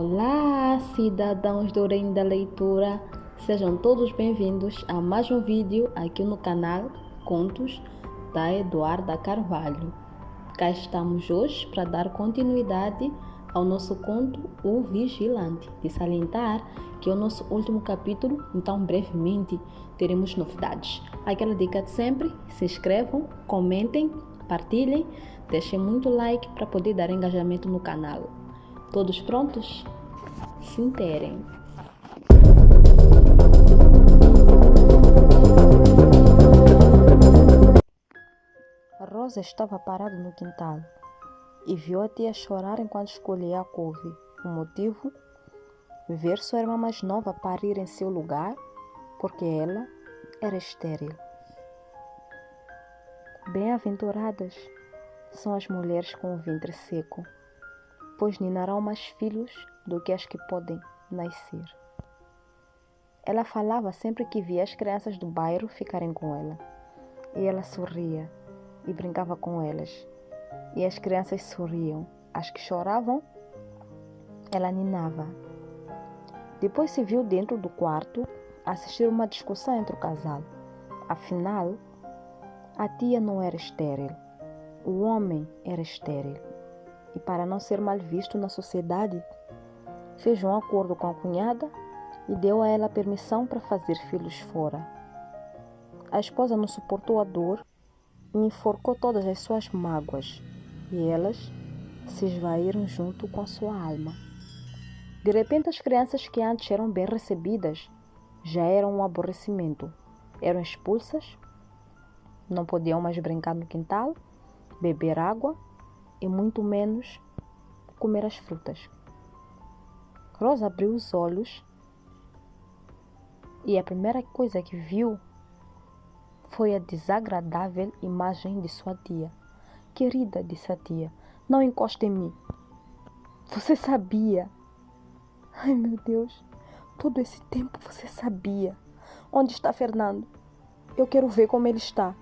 Olá, cidadãos do Reino da Leitura, sejam todos bem-vindos a mais um vídeo aqui no canal Contos da Eduarda Carvalho. Cá estamos hoje para dar continuidade ao nosso conto O Vigilante, de salientar que é o nosso último capítulo, então brevemente teremos novidades. Aquela dica de sempre, se inscrevam, comentem, partilhem, deixem muito like para poder dar engajamento no canal. Todos prontos? Se interem. Rosa estava parada no quintal e viu a tia chorar enquanto escolhia a couve. O motivo? Ver sua irmã mais nova parir em seu lugar, porque ela era estéril. Bem-aventuradas são as mulheres com o ventre seco, pois ninarão mais filhos do que as que podem nascer. Ela falava sempre que via as crianças do bairro ficarem com ela. E ela sorria e brincava com elas. E as crianças sorriam. As que choravam, ela ninava. Depois se viu dentro do quarto a assistir uma discussão entre o casal. Afinal, a tia não era estéril. O homem era estéril. E para não ser mal visto na sociedade, fez um acordo com a cunhada e deu a ela permissão para fazer filhos fora. A esposa não suportou a dor e enforcou todas as suas mágoas, e elas se esvaíram junto com a sua alma. De repente, as crianças que antes eram bem recebidas já eram um aborrecimento. Eram expulsas, não podiam mais brincar no quintal, beber água e muito menos comer as frutas. Rosa abriu os olhos e a primeira coisa que viu foi a desagradável imagem de sua tia. Querida, disse a tia, não encoste em mim. Você sabia. Ai, meu Deus, todo esse tempo você sabia. Onde está Fernando? Eu quero ver como ele está.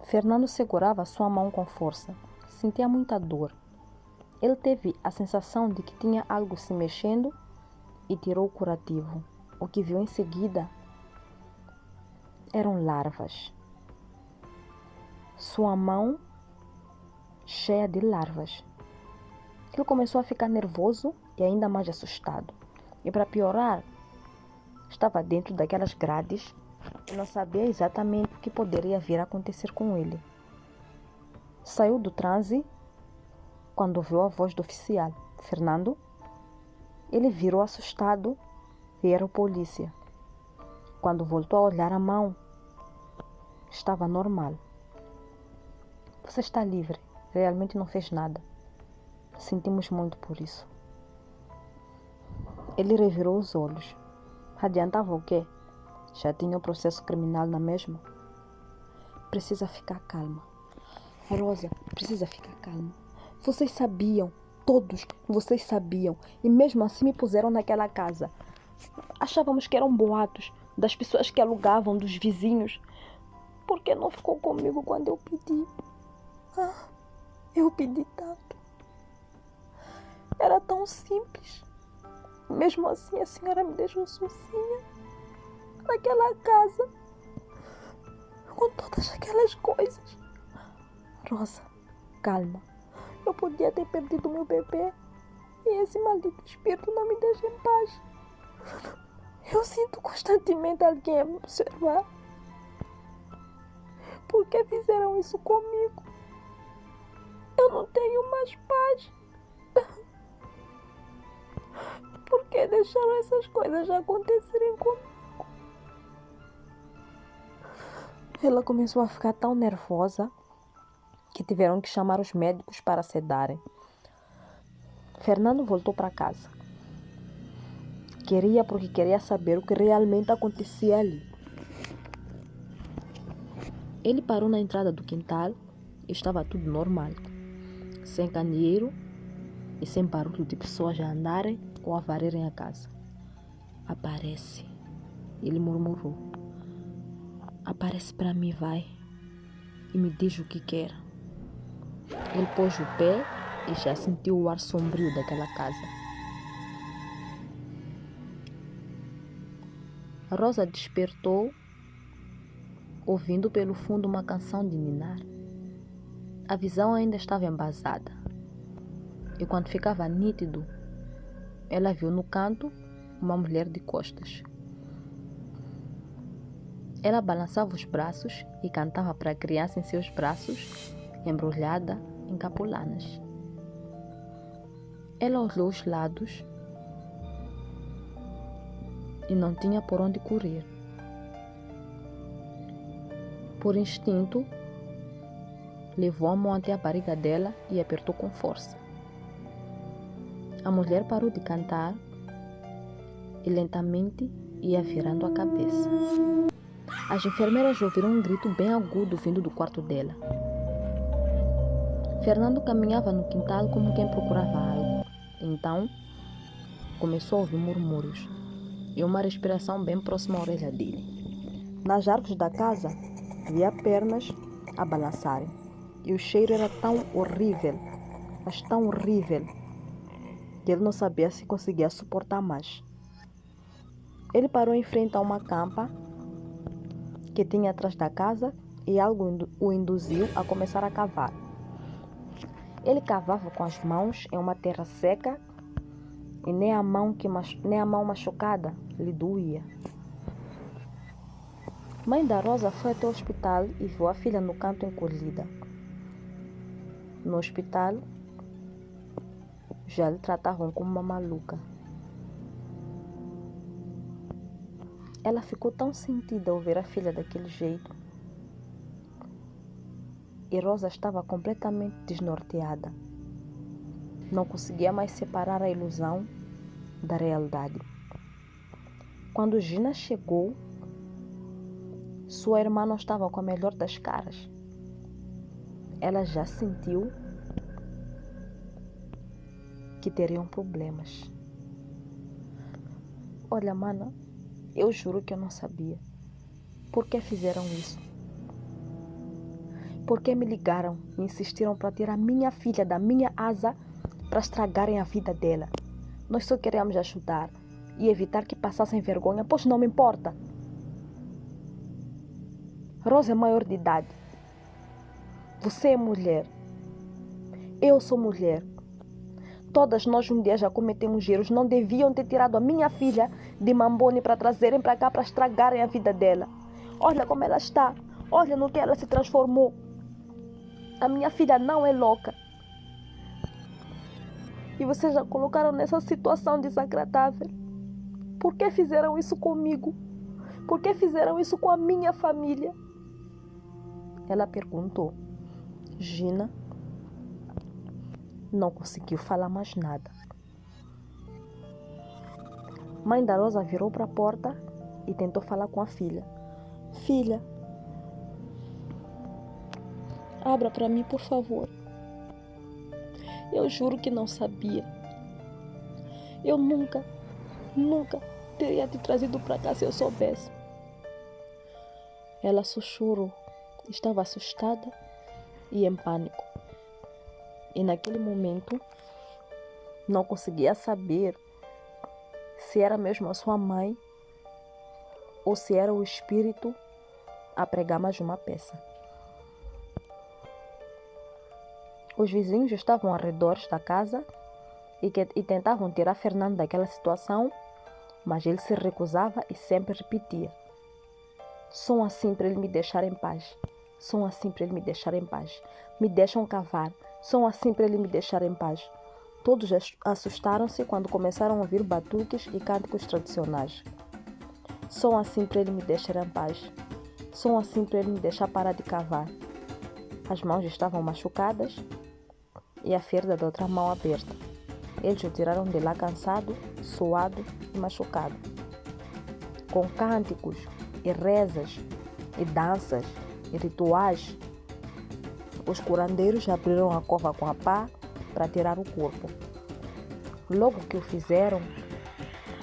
Fernando segurava sua mão com força. Sentia muita dor. Ele teve a sensação de que tinha algo se mexendo e tirou o curativo. O que viu em seguida eram larvas. Sua mão cheia de larvas. Ele começou a ficar nervoso e ainda mais assustado. E para piorar, estava dentro daquelas grades e não sabia exatamente o que poderia vir a acontecer com ele. Saiu do transe quando ouviu a voz do oficial. Fernando? Ele virou assustado e era o polícia. Quando voltou a olhar a mão, estava normal. Você está livre. Realmente não fez nada. Sentimos muito por isso. Ele revirou os olhos. Adiantava o quê? Já tinha o processo criminal na mesma? Precisa ficar calma. Rosa, precisa ficar calma. Vocês sabiam, todos vocês sabiam, e mesmo assim me puseram naquela casa. Achávamos que eram boatos das pessoas que alugavam, dos vizinhos. Por que não ficou comigo quando eu pedi? Eu pedi tanto. Era tão simples. Mesmo assim a senhora me deixou sozinha naquela casa, com todas aquelas coisas. Rosa, calma. Eu podia ter perdido meu bebê e esse maldito espírito não me deixa em paz. Eu sinto constantemente alguém a me observar. Por que fizeram isso comigo? Eu não tenho mais paz. Por que deixaram essas coisas acontecerem comigo? Ela começou a ficar tão nervosa que tiveram que chamar os médicos para sedarem. Fernando voltou para casa. Queria porque queria saber o que realmente acontecia ali. Ele parou na entrada do quintal e estava tudo normal. Sem candeeiro e sem barulho de pessoas a andarem ou a varrerem a casa. Aparece, ele murmurou. Aparece para mim, vai, e me diz o que quer. Ele pôs o pé e já sentiu o ar sombrio daquela casa. Rosa despertou, ouvindo pelo fundo uma canção de ninar. A visão ainda estava embasada, e quando ficava nítido, ela viu no canto uma mulher de costas. Ela balançava os braços e cantava para a criança em seus braços, embrulhada em capulanas. Ela olhou os lados e não tinha por onde correr. Por instinto, levou a mão até a barriga dela e apertou com força. A mulher parou de cantar e lentamente ia virando a cabeça. As enfermeiras ouviram um grito bem agudo vindo do quarto dela. Fernando caminhava no quintal como quem procurava algo. Então, começou a ouvir murmúrios e uma respiração bem próxima à orelha dele. Nas árvores da casa, via pernas a balançarem. E o cheiro era tão horrível, mas tão horrível, que ele não sabia se conseguia suportar mais. Ele parou em frente a uma campa que tinha atrás da casa e algo o induziu a começar a cavar. Ele cavava com as mãos em uma terra seca e nem a mão machucada lhe doía. Mãe da Rosa foi até o hospital e viu a filha no canto encolhida. No hospital, já lhe tratavam como uma maluca. Ela ficou tão sentida ao ver a filha daquele jeito. E Rosa estava completamente desnorteada. Não conseguia mais separar a ilusão da realidade. Quando Gina chegou, sua irmã não estava com a melhor das caras. Ela já sentiu que teriam problemas. Olha, mana, eu juro que eu não sabia. Por que fizeram isso? Por que me ligaram e insistiram para tirar minha filha da minha asa para estragarem a vida dela? Nós só queríamos ajudar e evitar que passassem vergonha, pois não me importa. Rosa é maior de idade. Você é mulher. Eu sou mulher. Todas nós um dia já cometemos erros. Não deviam ter tirado a minha filha de Mambone para trazerem para cá para estragarem a vida dela. Olha como ela está. Olha no que ela se transformou. A minha filha não é louca. E vocês já colocaram nessa situação desagradável. Por que fizeram isso comigo? Por que fizeram isso com a minha família? Ela perguntou. Gina não conseguiu falar mais nada. Mãe da Rosa virou para a porta e tentou falar com a filha. Filha, abra para mim, por favor. Eu juro que não sabia. Eu nunca teria te trazido para cá se eu soubesse. Ela sussurrou. Estava assustada e em pânico. E naquele momento não conseguia saber se era mesmo a sua mãe ou se era o espírito a pregar mais uma peça. Os vizinhos estavam ao redor da casa e tentavam tirar Fernando daquela situação, mas ele se recusava e sempre repetia: só assim para ele me deixar em paz. Só assim para ele me deixar em paz. Me deixam cavar. Só assim para ele me deixar em paz. Todos assustaram-se quando começaram a ouvir batuques e cânticos tradicionais. Só assim para ele me deixar em paz. Só assim para ele me deixar parar de cavar. As mãos estavam machucadas e a ferida da outra mão aberta. Eles o tiraram de lá cansado, suado e machucado. Com cânticos e rezas e danças e rituais, os curandeiros abriram a cova com a pá para tirar o corpo. Logo que o fizeram,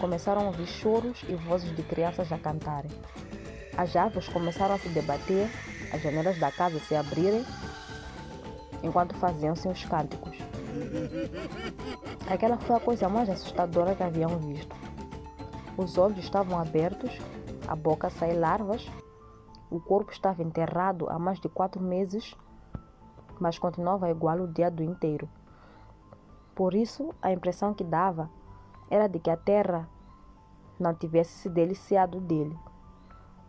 começaram a ouvir choros e vozes de crianças a cantarem. As árvores começaram a se debater, as janelas da casa se abrirem, enquanto faziam seus cânticos. Aquela foi a coisa mais assustadora que haviam visto. Os olhos estavam abertos, a boca saía larvas, o corpo estava enterrado há mais de 4 meses, mas continuava igual o dia do inteiro. Por isso, a impressão que dava era de que a terra não tivesse se deliciado dele.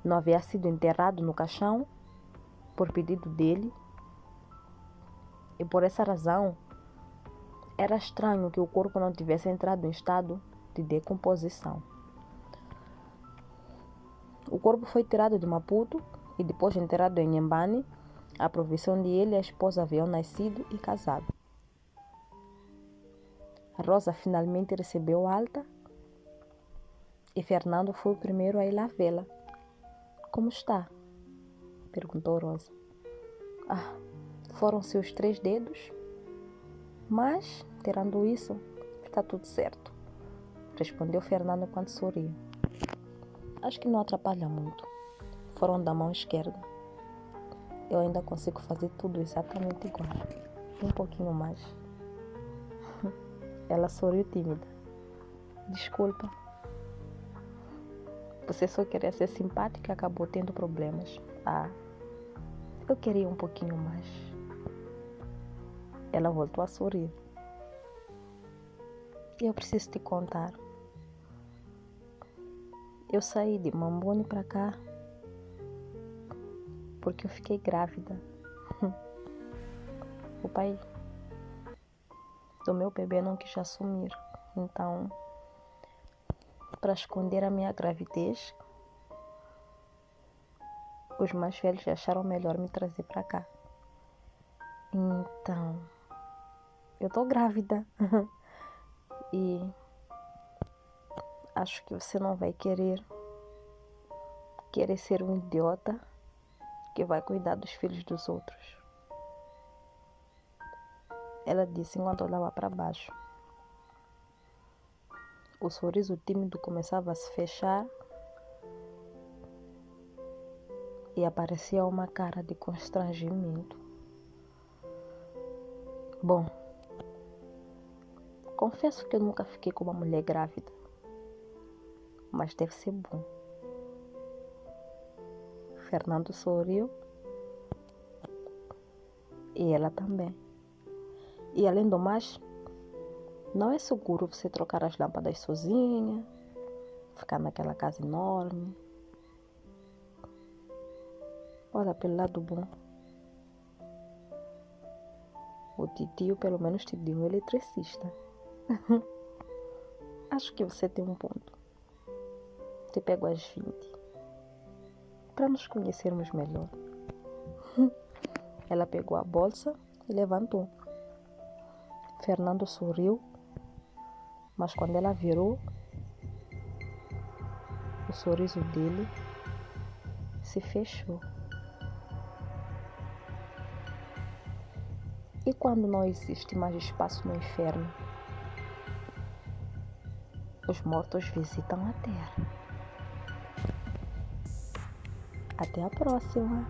Não havia sido enterrado no caixão por pedido dele, e por essa razão era estranho que o corpo não tivesse entrado em estado de decomposição. O corpo foi tirado de Maputo e depois enterrado em Nhambane, a provisão de ele e a esposa haviam nascido e casado. A Rosa finalmente recebeu alta e Fernando foi o primeiro a ir lá vê-la. Como está? Perguntou Rosa. Foram-se os 3 dedos, mas, tirando isso, está tudo certo, respondeu Fernando enquanto sorria. Acho que não atrapalha muito. Foram da mão esquerda. Eu ainda consigo fazer tudo exatamente igual. Um pouquinho mais. Ela sorriu tímida. Desculpa. Você só queria ser simpática e acabou tendo problemas. Eu queria um pouquinho mais. Ela voltou a sorrir. Eu preciso te contar. Eu saí de Mambone para cá porque eu fiquei grávida. O pai do meu bebê não quis assumir. Então, para esconder a minha gravidez, os mais velhos acharam melhor me trazer para cá. Então, eu tô grávida. E acho que você não vai querer ser um idiota que vai cuidar dos filhos dos outros. Ela disse enquanto olhava para baixo. O sorriso tímido começava a se fechar e aparecia uma cara de constrangimento. Bom, confesso que eu nunca fiquei com uma mulher grávida, mas deve ser bom. Fernando sorriu e ela também. E além do mais, não é seguro você trocar as lâmpadas sozinha, ficar naquela casa enorme. Olha pelo lado bom. O titio pelo menos te deu um eletricista. Acho que você tem um ponto. Te pego às 20. Para nos conhecermos melhor. Ela pegou a bolsa e levantou. Fernando sorriu, mas quando ela virou, o sorriso dele se fechou. E quando não existe mais espaço no inferno, os mortos visitam a terra. Até a próxima!